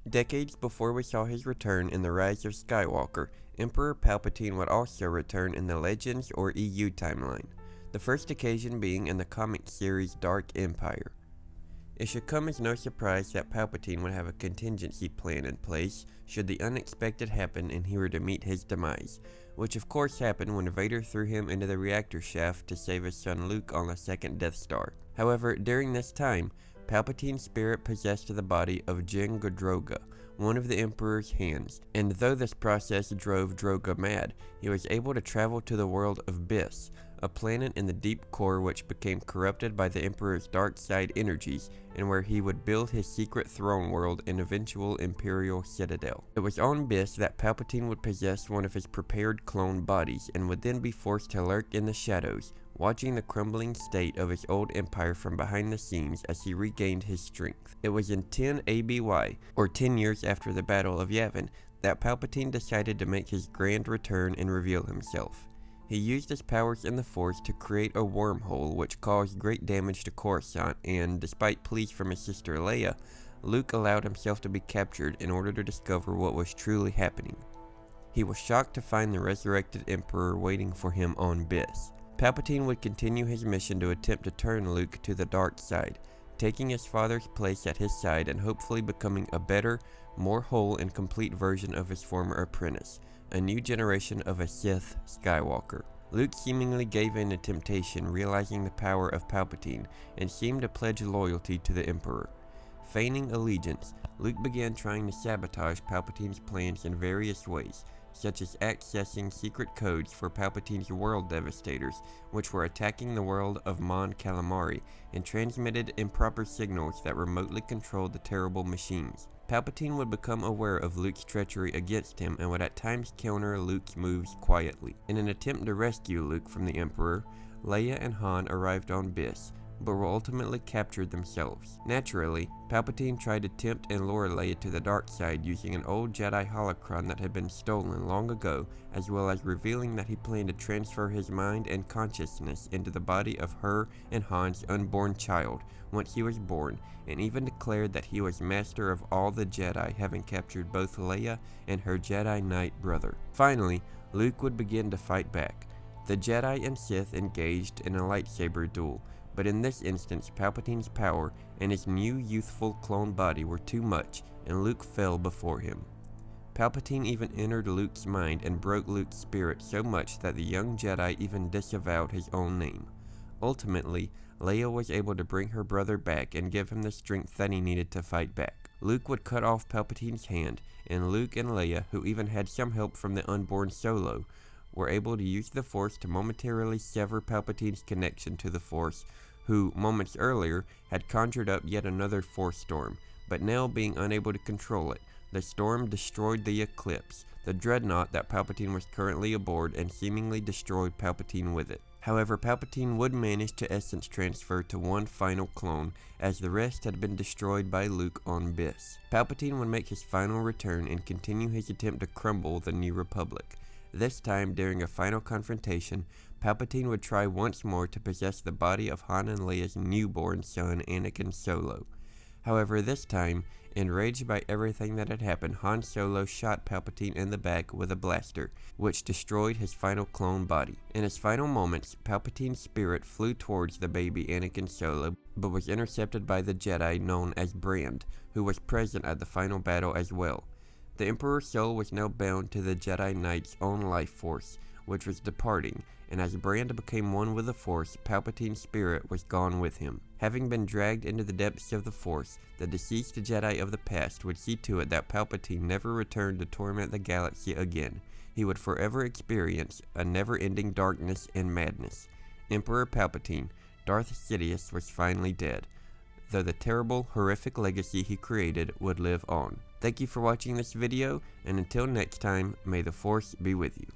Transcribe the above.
Decades before we saw his return in The Rise of Skywalker, Emperor Palpatine would also return in the Legends or EU timeline, the first occasion being in the comic series Dark Empire. It should come as no surprise that Palpatine would have a contingency plan in place should the unexpected happen and he were to meet his demise, which of course happened when Vader threw him into the reactor shaft to save his son Luke on the second Death Star. However, during this time, Palpatine's spirit possessed the body of Jin Godroga, one of the Emperor's hands, and though this process drove Droga mad, he was able to travel to the world of Biss, a planet in the deep core which became corrupted by the Emperor's dark side energies, and where he would build his secret throne world and eventual Imperial citadel. It was on Biss that Palpatine would possess one of his prepared clone bodies, and would then be forced to lurk in the shadows, watching the crumbling state of his old empire from behind the scenes as he regained his strength. It was in 10 ABY, or 10 years after the Battle of Yavin, that Palpatine decided to make his grand return and reveal himself. He used his powers in the Force to create a wormhole which caused great damage to Coruscant, and despite pleas from his sister Leia, Luke allowed himself to be captured in order to discover what was truly happening. He was shocked to find the resurrected Emperor waiting for him on Biss. Palpatine would continue his mission to attempt to turn Luke to the dark side, taking his father's place at his side and hopefully becoming a better, more whole and complete version of his former apprentice, a new generation of a Sith Skywalker. Luke seemingly gave in to temptation, realizing the power of Palpatine, and seemed to pledge loyalty to the Emperor. Feigning allegiance, Luke began trying to sabotage Palpatine's plans in various ways, such as accessing secret codes for Palpatine's world devastators, which were attacking the world of Mon Calamari, and transmitted improper signals that remotely controlled the terrible machines. Palpatine would become aware of Luke's treachery against him and would at times counter Luke's moves quietly. In an attempt to rescue Luke from the Emperor, Leia and Han arrived on Biss, but were ultimately captured themselves. Naturally, Palpatine tried to tempt and lure Leia to the dark side using an old Jedi holocron that had been stolen long ago, as well as revealing that he planned to transfer his mind and consciousness into the body of her and Han's unborn child once he was born, and even declared that he was master of all the Jedi, having captured both Leia and her Jedi Knight brother. Finally, Luke would begin to fight back. The Jedi and Sith engaged in a lightsaber duel, but in this instance Palpatine's power and his new youthful clone body were too much, and Luke fell before him. Palpatine even entered Luke's mind and broke Luke's spirit so much that the young Jedi even disavowed his own name. Ultimately, Leia was able to bring her brother back and give him the strength that he needed to fight back. Luke would cut off Palpatine's hand, and Luke and Leia, who even had some help from the unborn Solo, were able to use the Force to momentarily sever Palpatine's connection to the Force, who, moments earlier, had conjured up yet another Force storm, but now being unable to control it, the storm destroyed the Eclipse, the dreadnought that Palpatine was currently aboard, and seemingly destroyed Palpatine with it. However, Palpatine would manage to essence transfer to one final clone, as the rest had been destroyed by Luke on Biss. Palpatine would make his final return and continue his attempt to crumble the New Republic. This time, during a final confrontation, Palpatine would try once more to possess the body of Han and Leia's newborn son, Anakin Solo. However, this time, enraged by everything that had happened, Han Solo shot Palpatine in the back with a blaster, which destroyed his final clone body. In his final moments, Palpatine's spirit flew towards the baby Anakin Solo, but was intercepted by the Jedi known as Brand, who was present at the final battle as well. The Emperor's soul was now bound to the Jedi Knight's own life force, which was departing, and as Brand became one with the Force, Palpatine's spirit was gone with him. Having been dragged into the depths of the Force, the deceased Jedi of the past would see to it that Palpatine never returned to torment the galaxy again. He would forever experience a never-ending darkness and madness. Emperor Palpatine, Darth Sidious, was finally dead, though the terrible, horrific legacy he created would live on. Thank you for watching this video, and until next time, may the Force be with you.